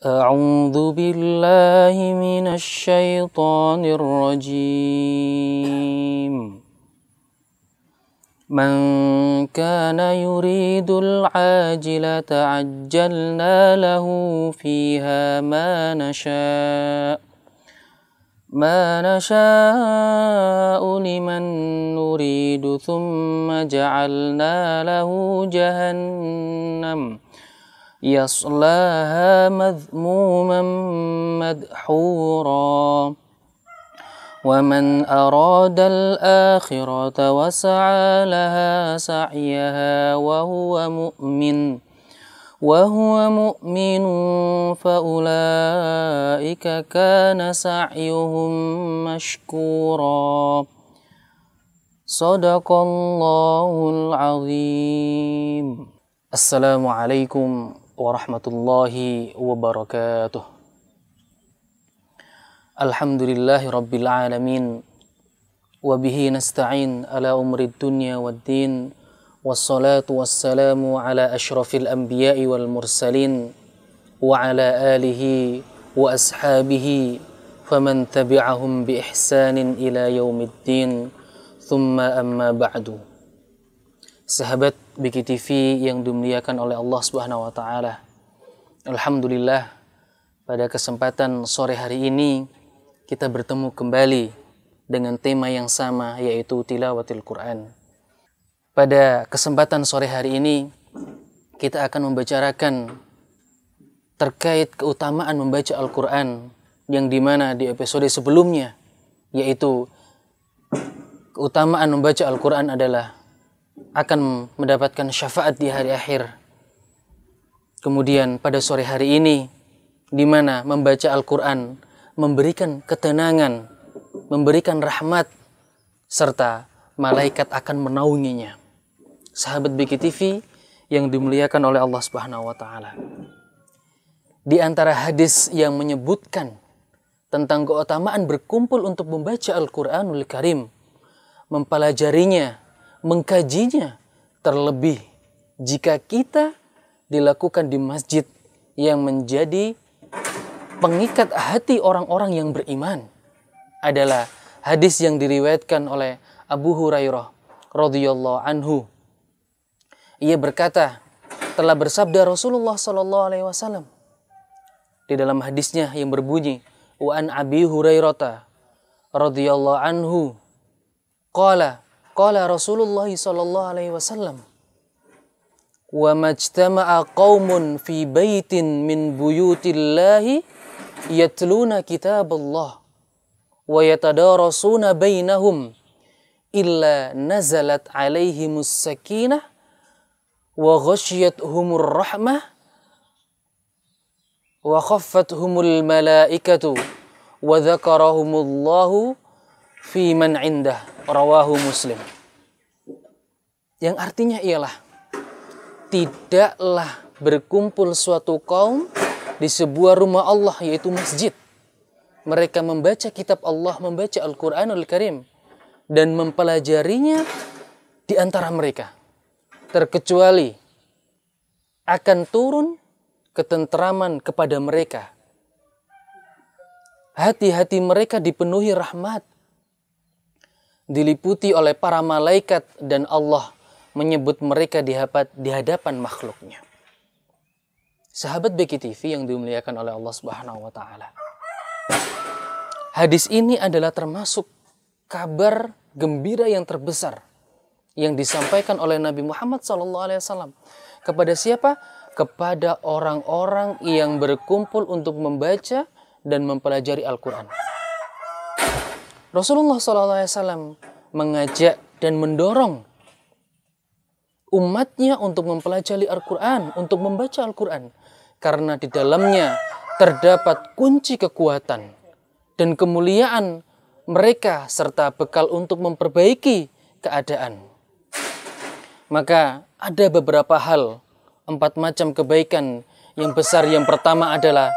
أعوذ بالله من الشيطان الرجيم من كان يريد العاجلة عجلنا له فيها ما نشاء لمن نريد ثم جعلنا له جهنم يصلاها مذموما مدحورا ومن أراد الآخرة وسعى لها سعيها وهو مؤمن فأولئك كان سعيهم مشكورا صدق الله العظيم. Assalamualaikum warahmatullahi wabarakatuh. Alhamdulillahi rabbil alamin. Wabihi nasta'in ala umrid dunya waddin. Wassalatu wassalamu ala ashrafil anbiya'i wal mursalin. Wa ala alihi wa ashabihi. Faman tabi'ahum bi ihsanin ila yaumiddin. Thumma amma ba'du. Sahabat BKTV yang dimuliakan oleh Allah Subhanahu wa taala. Alhamdulillah, pada kesempatan sore hari ini kita bertemu kembali dengan tema yang sama, yaitu tilawatil Quran. Pada kesempatan sore hari ini kita akan membicarakan terkait keutamaan membaca Al-Quran, yang dimana di episode sebelumnya, yaitu keutamaan membaca Al-Quran adalah akan mendapatkan syafaat di hari akhir. Kemudian pada sore hari ini, di mana membaca Al-Quran memberikan ketenangan, memberikan rahmat, serta malaikat akan menaunginya. Sahabat BKTV yang dimuliakan oleh Allah Subhanahu wa taala. Di antara hadis yang menyebutkan tentang keutamaan berkumpul untuk membaca Al-Quranul Karim, mempelajarinya, mengkajinya, terlebih jika kita dilakukan di masjid yang menjadi pengikat hati orang-orang yang beriman, adalah hadis yang diriwayatkan oleh Abu Hurairah radhiyallahu anhu. Ia berkata, telah bersabda Rasulullah sallallahu alaihi wasallam di dalam hadisnya yang berbunyi, wa an Abi Hurairah radhiyallahu anhu qala Rasulullah sallallahu alaihi wasallam, wa majtama'a qaumun fi baitin min buyutillahi yatluna kitaballah wa yatadarasuna bainahum illa nazalat alaihimus sakinah wa ghasyiyatuhumur rahmah wa khaffathumul malaikatu wa dzakarahumullahu fi man indah, rawahu Muslim. Yang artinya ialah, tidaklah berkumpul suatu kaum di sebuah rumah Allah, yaitu masjid. Mereka membaca kitab Allah, membaca Al-Quranul Karim, dan mempelajarinya di antara mereka, terkecuali akan turun ketentraman kepada mereka. Hati-hati mereka dipenuhi rahmat, diliputi oleh para malaikat, dan Allah menyebut mereka di hadapan makhluknya. Sahabat BKTV yang dimuliakan oleh Allah Subhanahu wa taala. Hadis ini adalah termasuk kabar gembira yang terbesar yang disampaikan oleh Nabi Muhammad SAW. Kepada siapa? Kepada orang-orang yang berkumpul untuk membaca dan mempelajari Al-Quran. Rasulullah SAW mengajak dan mendorong umatnya untuk mempelajari Al-Quran, untuk membaca Al-Quran, karena di dalamnya terdapat kunci kekuatan dan kemuliaan mereka, serta bekal untuk memperbaiki keadaan. Maka ada beberapa hal, 4 macam kebaikan yang besar. Yang pertama adalah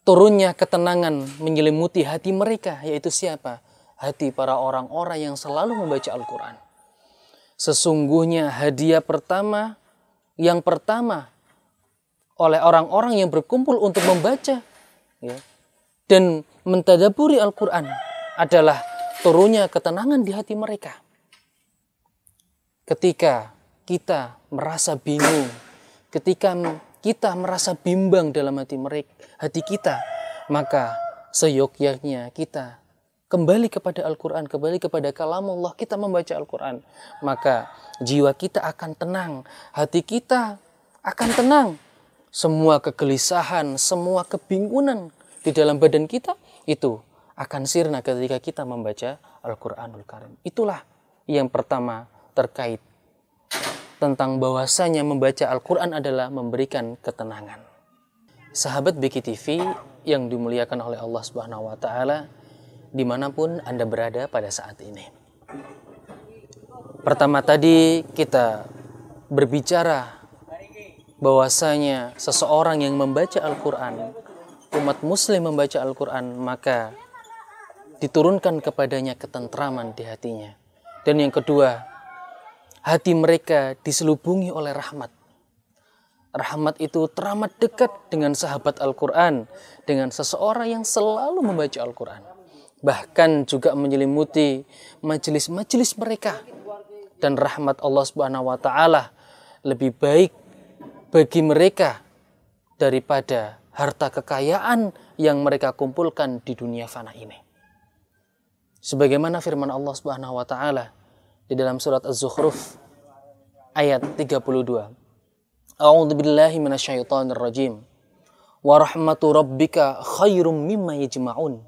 turunnya ketenangan menyelimuti hati mereka, yaitu siapa? Hati para orang-orang yang selalu membaca Al-Quran. Sesungguhnya hadiah pertama, yang pertama oleh orang-orang yang berkumpul untuk membaca ya, dan mentadaburi Al-Quran adalah turunnya ketenangan di hati mereka. Ketika kita merasa bingung, ketika kita merasa bimbang dalam hati kita, maka seyogyanya kita kembali kepada Al-Quran, kembali kepada kalamullah, kita membaca Al-Quran, maka jiwa kita akan tenang, hati kita akan tenang. Semua kegelisahan, semua kebingungan di dalam badan kita itu akan sirna ketika kita membaca Al-Quranul Karim. Itulah yang pertama terkait tentang bahwasanya membaca Al-Quran adalah memberikan ketenangan. Sahabat BKTV yang dimuliakan oleh Allah Subhanahu wa Ta'ala, dimanapun Anda berada pada saat ini. Pertama tadi kita berbicara bahwasanya seseorang yang membaca Al-Quran, umat muslim membaca Al-Quran, maka diturunkan kepadanya ketentraman di hatinya. Dan yang kedua, hati mereka diselubungi oleh rahmat. Rahmat itu teramat dekat dengan sahabat Al-Quran, dengan seseorang yang selalu membaca Al-Quran. Bahkan juga menyelimuti majelis-majelis mereka. Dan rahmat Allah Subhanahu wa Ta'ala lebih baik bagi mereka daripada harta kekayaan yang mereka kumpulkan di dunia fana ini. Sebagaimana firman Allah Subhanahu wa Ta'ala di dalam surat Az-Zukhruf ayat 32. A'udzu billahi minasyaitonir rajim. Wa rahmatu rabbika khairum mimma yajma'un.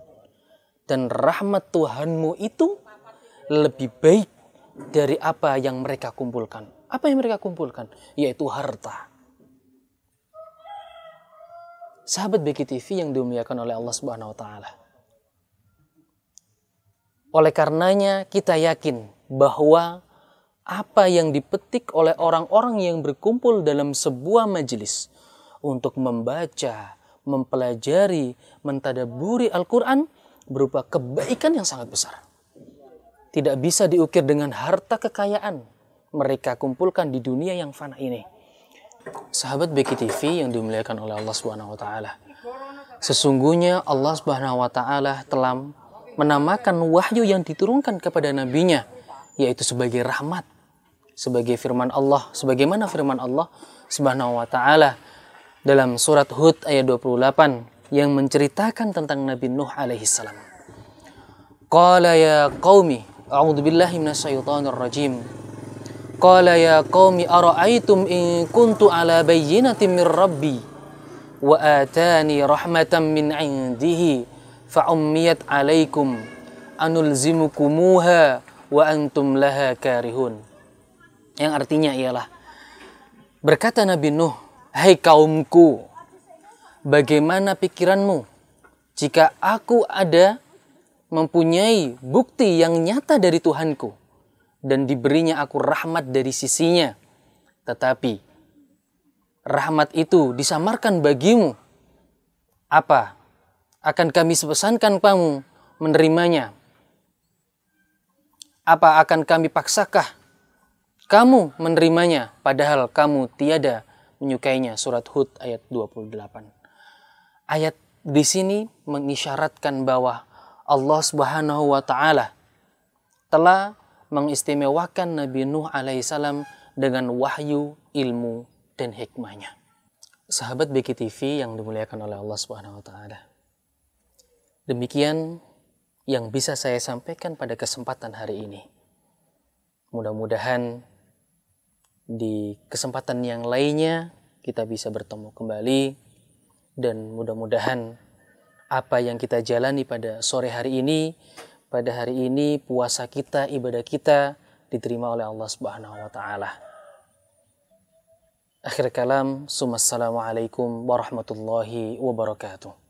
Dan rahmat Tuhanmu itu lebih baik dari apa yang mereka kumpulkan. Apa yang mereka kumpulkan? Yaitu harta. Sahabat BKTV yang dimuliakan oleh Allah Subhanahu wa Ta'ala. Oleh karenanya kita yakin bahwa apa yang dipetik oleh orang-orang yang berkumpul dalam sebuah majelis untuk membaca, mempelajari, mentadaburi Al-Quran berupa kebaikan yang sangat besar. Tidak bisa diukir dengan harta kekayaan mereka kumpulkan di dunia yang fana ini. Sahabat BKTV yang dimuliakan oleh Allah Subhanahu wa Ta'ala. Sesungguhnya Allah Subhanahu wa Ta'ala telah menamakan wahyu yang diturunkan kepada nabinya, yaitu sebagai rahmat. Sebagai firman Allah, sebagaimana firman Allah Subhanahu wa Ta'ala dalam surat Hud ayat 28 yang menceritakan tentang Nabi Nuh alaihi salam. Qala ya qaumi, a'udzu billahi minasyaitonir rajim. Qala ya qaumi ara'aytum in kuntu ala bayyinatin min rabbi wa atani rahmatan min 'indihi fa ummiyat 'alaikum anulzimukumuha wa antum laha karihun. Yang artinya ialah, berkata Nabi Nuh, hai kaumku, bagaimana pikiranmu jika aku ada mempunyai bukti yang nyata dari Tuhanku dan diberinya aku rahmat dari sisinya, tetapi rahmat itu disamarkan bagimu, apa akan kami pesankan kamu menerimanya? Apa akan kami paksakah kamu menerimanya padahal kamu tiada menyukainya? Surat Hud ayat 28. Ayat di sini mengisyaratkan bahwa Allah Subhanahu wa Ta'ala telah mengistimewakan Nabi Nuh alaihissalam dengan wahyu, ilmu, dan hikmahnya. Sahabat BKTV yang dimuliakan oleh Allah Subhanahu wa Ta'ala. Demikian yang bisa saya sampaikan pada kesempatan hari ini. Mudah-mudahan di kesempatan yang lainnya kita bisa bertemu kembali, dan mudah-mudahan apa yang kita jalani pada sore hari ini, pada hari ini puasa kita, ibadah kita diterima oleh Allah Subhanahu wa Ta'ala. Akhir kalam, assalamualaikum warahmatullahi wabarakatuh.